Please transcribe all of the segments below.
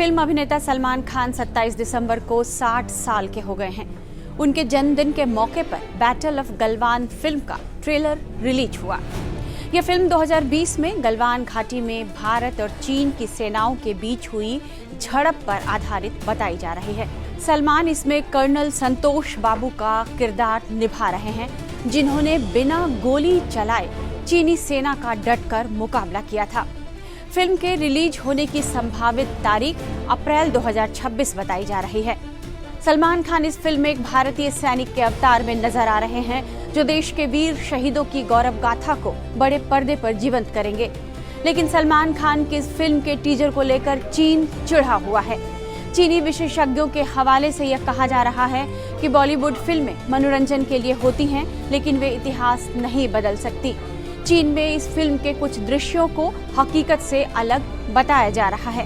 Film अभिनेता सलमान खान 27 दिसंबर को 60 साल के हो गए हैं। उनके जन्मदिन के मौके पर बैटल ऑफ गलवान फिल्म का ट्रेलर रिलीज हुआ। यह फिल्म 2020 में गलवान घाटी में भारत और चीन की सेनाओं के बीच हुई झड़प पर आधारित बताई जा रही है। सलमान इसमें कर्नल संतोष बाबू का किरदार निभा रहे हैं, जिन्होंने बिना गोली चलाए चीनी सेना का डटकर मुकाबला किया था। फिल्म के रिलीज होने की संभावित तारीख अप्रैल 2026 बताई जा रही है। सलमान खान इस फिल्म में एक भारतीय सैनिक के अवतार में नजर आ रहे हैं, जो देश के वीर शहीदों की गौरव गाथा को बड़े पर्दे पर जीवंत करेंगे। लेकिन सलमान खान की इस फिल्म के टीजर को लेकर चीन चिढ़ा हुआ है। चीनी विशेषज्ञों के हवाले से यह कहा जा रहा है कि बॉलीवुड फिल्में मनोरंजन के लिए होती हैं, लेकिन वे इतिहास नहीं बदल सकती। चीन में इस फिल्म के कुछ दृश्यों को हकीकत से अलग बताया जा रहा है।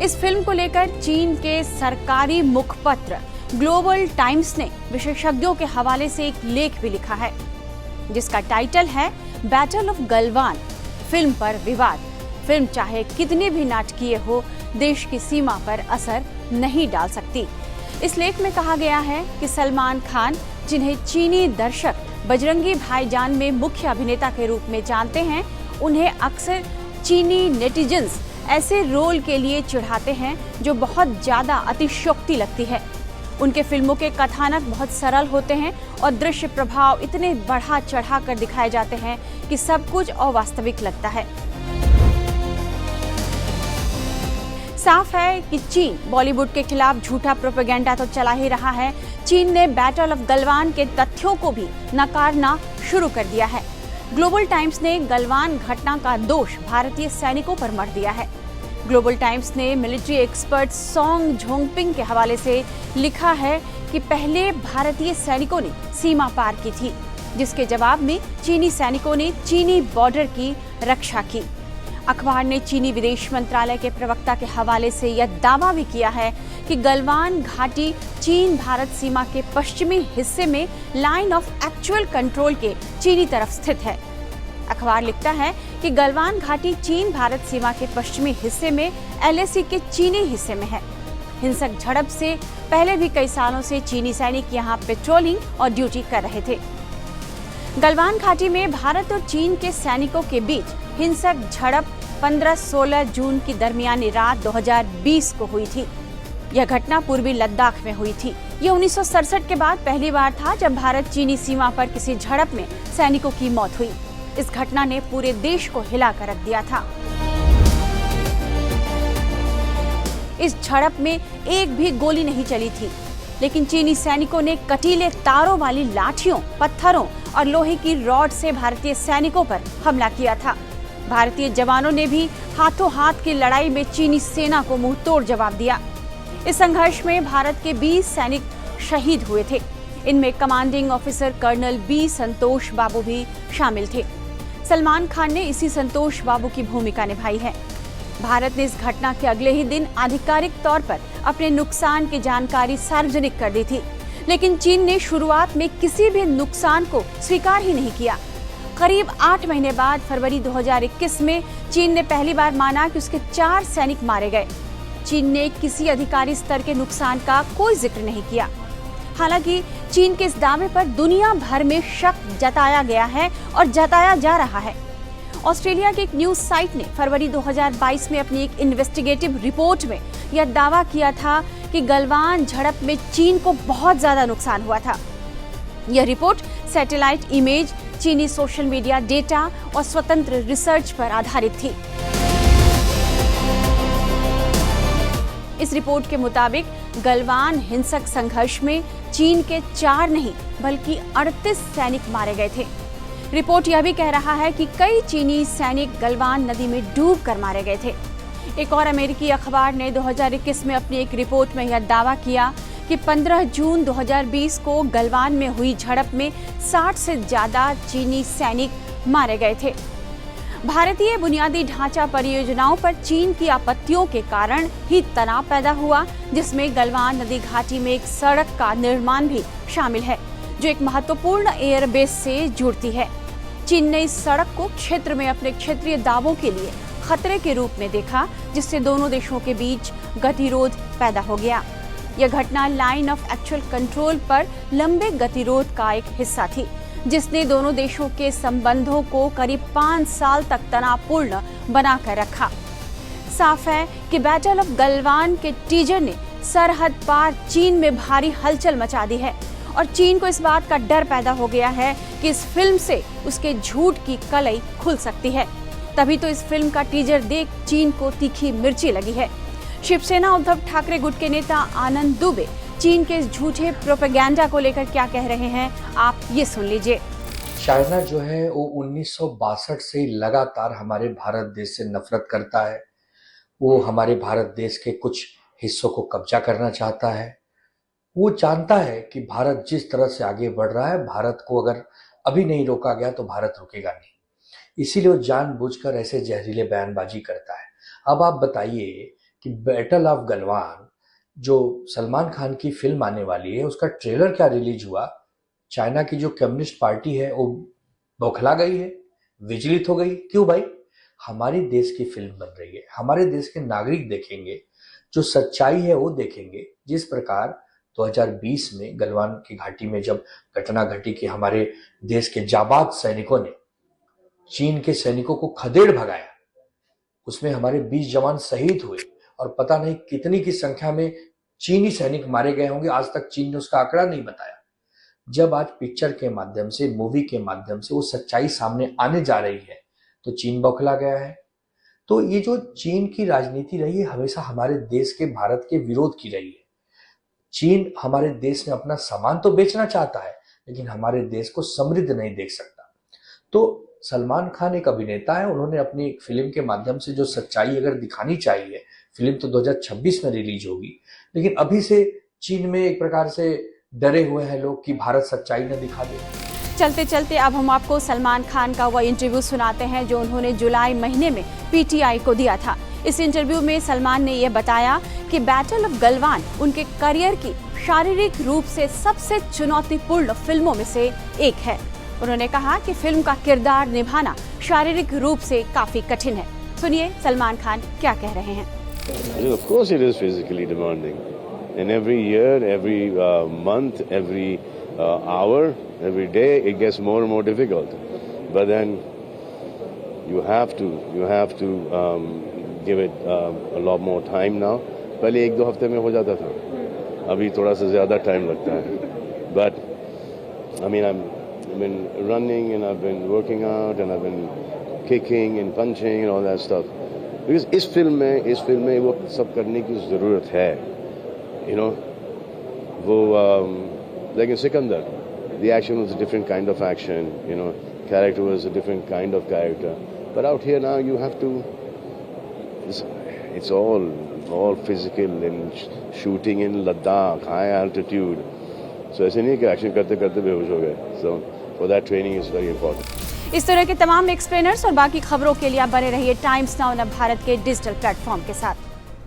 इस फिल्म को लेकर चीन के सरकारी मुखपत्र ग्लोबल टाइम्स ने विशेषज्ञों के हवाले से एक लेख भी लिखा है, जिसका टाइटल है बैटल ऑफ गलवान, फिल्म पर विवाद। फिल्म चाहे कितनी भी नाटकीय हो, देश की सीमा पर असर नहीं डाल सकती। इस लेख में कहा गया है कि सलमान खान, जिन्हें चीनी दर्शक बजरंगी भाईजान में मुख्य अभिनेता के रूप में जानते हैं, उन्हें अक्सर चीनी नेटिजन्स ऐसे रोल के लिए चिढ़ाते हैं जो बहुत ज्यादा अतिशयोक्ति लगती है। उनके फिल्मों के कथानक बहुत सरल होते हैं और दृश्य प्रभाव इतने बढ़ा चढ़ा कर दिखाए जाते हैं कि सब कुछ अवास्तविक लगता है। साफ है कि चीन बॉलीवुड के खिलाफ झूठा प्रोपेगेंडा तो चला ही रहा है। चीन ने बैटल ऑफ गलवान के तथ्यों को भी नकारना शुरू कर दिया है। ग्लोबल टाइम्स ने गलवान घटना का दोष भारतीय सैनिकों पर मढ़ दिया है। ग्लोबल टाइम्स ने मिलिट्री एक्सपर्ट सोंग जोंगपिंग के हवाले से लिखा है कि पहले भारतीय सैनिकों ने सीमा पार की थी, जिसके जवाब में चीनी सैनिकों ने चीनी बॉर्डर की रक्षा की। अखबार ने चीनी विदेश मंत्रालय के प्रवक्ता के हवाले से यह दावा भी किया है कि गलवान घाटी चीन भारत सीमा के पश्चिमी हिस्से में लाइन ऑफ एक्चुअल कंट्रोल के चीनी तरफ स्थित है। अखबार लिखता है कि गलवान घाटी चीन भारत सीमा के पश्चिमी हिस्से में LAC के चीनी हिस्से में है। हिंसक झड़प से पहले भी कई सालों से चीनी सैनिक यहाँ पेट्रोलिंग और ड्यूटी कर रहे थे। गलवान घाटी में भारत और चीन के सैनिकों के बीच हिंसक झड़प 15-16 जून की दरमियानी रात 2020 को हुई थी। यह घटना पूर्वी लद्दाख में हुई थी। यह 1967 के बाद पहली बार था जब भारत चीनी सीमा पर किसी झड़प में सैनिकों की मौत हुई। इस घटना ने पूरे देश को हिलाकर रख दिया था। इस झड़प में एक भी गोली नहीं चली थी, लेकिन चीनी सैनिकों ने कटीले तारों वाली लाठियों, पत्थरों और लोहे की रॉड से भारतीय सैनिकों पर हमला किया था। भारतीय जवानों ने भी हाथों हाथ की लड़ाई में चीनी सेना को मुंहतोड़ जवाब दिया। इस संघर्ष में भारत के 20 सैनिक शहीद हुए थे। इनमें कमांडिंग ऑफिसर कर्नल B संतोष बाबू भी शामिल थे। सलमान खान ने इसी संतोष बाबू की भूमिका निभाई है। भारत ने इस घटना के अगले ही दिन आधिकारिक तौर पर अपने नुकसान की जानकारी सार्वजनिक कर दी थी, लेकिन चीन ने शुरुआत में किसी भी नुकसान को स्वीकार ही नहीं किया। करीब 8 महीने बाद फरवरी 2021 में चीन ने पहली बार माना कि उसके 4 सैनिक मारे गए। चीन ने किसी अधिकारी स्तर के नुकसान का कोई जिक्र नहीं किया। हालांकि चीन के इस दावे पर दुनिया भर में शक जताया गया है और जताया जा रहा है। ऑस्ट्रेलिया की एक न्यूज साइट ने फरवरी 2022 में अपनी एक इन्वेस्टिगेटिव रिपोर्ट में यह दावा किया था कि गलवान झड़प में चीन को बहुत ज्यादा नुकसान हुआ था। यह रिपोर्ट सैटेलाइट इमेज, चीनी सोशल मीडिया डेटा और स्वतंत्र रिसर्च पर आधारित थी। इस रिपोर्ट के मुताबिक गलवान हिंसक संघर्ष में चीन के 4 नहीं बल्कि 38 सैनिक मारे गए थे। रिपोर्ट यह भी कह रहा है कि कई चीनी सैनिक गलवान नदी में डूब कर मारे गए थे। एक और अमेरिकी अखबार ने 2021 में अपनी एक रिपोर्ट में यह दावा किया कि 15 जून 2020 को गलवान में हुई झड़प में 60 से ज्यादा चीनी सैनिक मारे गए थे। भारतीय बुनियादी ढांचा परियोजनाओं पर चीन की आपत्तियों के कारण ही तनाव पैदा हुआ, जिसमें गलवान नदी घाटी में एक सड़क का निर्माण भी शामिल है, जो एक महत्वपूर्ण एयरबेस से जुड़ती है। चीन ने इस सड़क को क्षेत्र में अपने क्षेत्रीय दावों के लिए खतरे के रूप में देखा, जिससे दोनों देशों के बीच गतिरोध पैदा हो गया। यह घटना लाइन ऑफ एक्चुअल कंट्रोल पर लंबे गतिरोध का एक हिस्सा थी, जिसने दोनों देशों के संबंधों को करीब 5 साल तक तनावपूर्ण बनाकर रखा। साफ है कि बैटल ऑफ गलवान के टीजर ने सरहद पार चीन में भारी हलचल मचा दी है और चीन को इस बात का डर पैदा हो गया है कि इस फिल्म से उसके झूठ की कलई खुल सकती है। तभी तो इस फिल्म का टीजर देख चीन को तीखी मिर्ची लगी है। शिवसेना उद्धव ठाकरे गुट के नेता आनंद दुबे चीन के इस झूठे प्रोपेगेंडा को लेकर क्या कह रहे हैं, आप ये सुन लीजिए। चाइना जो है वो 1962 से लगातार हमारे भारत देश से नफरत करता है। वो हमारे भारत देश के कुछ हिस्सों को कब्जा करना चाहता है। वो जानता है कि भारत जिस तरह से आगे बढ़ रहा है, भारत को अगर अभी नहीं रोका गया तो भारत रुकेगा नहीं। इसीलिए वो जानबूझकर ऐसे जहरीले बयानबाजी करता है। अब आप बताइए कि बैटल ऑफ गलवान जो सलमान खान की फिल्म आने वाली है, उसका ट्रेलर क्या रिलीज हुआ, चाइना की जो कम्युनिस्ट पार्टी है वो बौखला गई है, विचलित हो गई। क्यों भाई? हमारे देश की फिल्म बन रही है, हमारे देश के नागरिक देखेंगे, जो सच्चाई है वो देखेंगे। जिस प्रकार 2020 में गलवान की घाटी में जब घटना घटी कि हमारे देश के जाबाज सैनिकों ने चीन के सैनिकों को खदेड़ भगाया, उसमें हमारे 20 जवान शहीद हुए और पता नहीं कितनी की संख्या में चीनी सैनिक मारे गए होंगे। आज तक चीन ने उसका आंकड़ा नहीं बताया। जब आज पिक्चर के माध्यम से, मूवी के माध्यम से वो सच्चाई सामने आने जा रही है तो चीन बौखला गया है। तो ये जो चीन की राजनीति रही है, हमेशा हमारे देश के, भारत के विरोध की रही है। चीन हमारे देश में अपना सामान तो बेचना चाहता है, लेकिन हमारे देश को समृद्ध नहीं देख सकता। तो सलमान खान एक अभिनेता है, उन्होंने अपनी फिल्म के माध्यम से जो सच्चाई अगर दिखानी चाहिए, फिल्म तो 2026 में रिलीज होगी, लेकिन अभी से चीन में एक प्रकार से डरे हुए हैं लोग कि भारत सच्चाई न दिखा दे। चलते चलते अब हम आपको सलमान खान का वह इंटरव्यू सुनाते हैं जो उन्होंने जुलाई महीने में पीटीआई को दिया था। इस इंटरव्यू में सलमान ने यह बताया कि बैटल ऑफ गलवान उनके करियर की शारीरिक रूप से सबसे चुनौतीपूर्ण फिल्मों में से एक है। उन्होंने कहा कि फिल्म का किरदार निभाना शारीरिक रूप से काफी कठिन है। सुनिए सलमान खान क्या कह रहे हैं। Of course it is physically demanding. And every year, every month, every hour, every day, it gets more and more difficult. But then you have to give it a lot more time now. पहले 1-2 हफ्ते में हो जाता था, अभी थोड़ा सा ज़्यादा टाइम लगता है। But I mean, I've been running and I've been working out and I've been kicking and punching and all that stuff. Because इस फिल्म में वो सब करने की ज़रूरत है, you know. वो लेकिन Sikandar, the action was a different kind of action, you know. Character was a different kind of character. But out here now you have to. It's all physical and shooting in Ladakh, high altitude. So ऐसे नहीं कि action करते करते बेहोश हो गए. So for that training is very important. इस तरह के तमाम एक्सप्लेनर्स और बाकी खबरों के लिए आप बने रहिए टाइम्स नाउ भारत के डिजिटल प्लेटफॉर्म के साथ।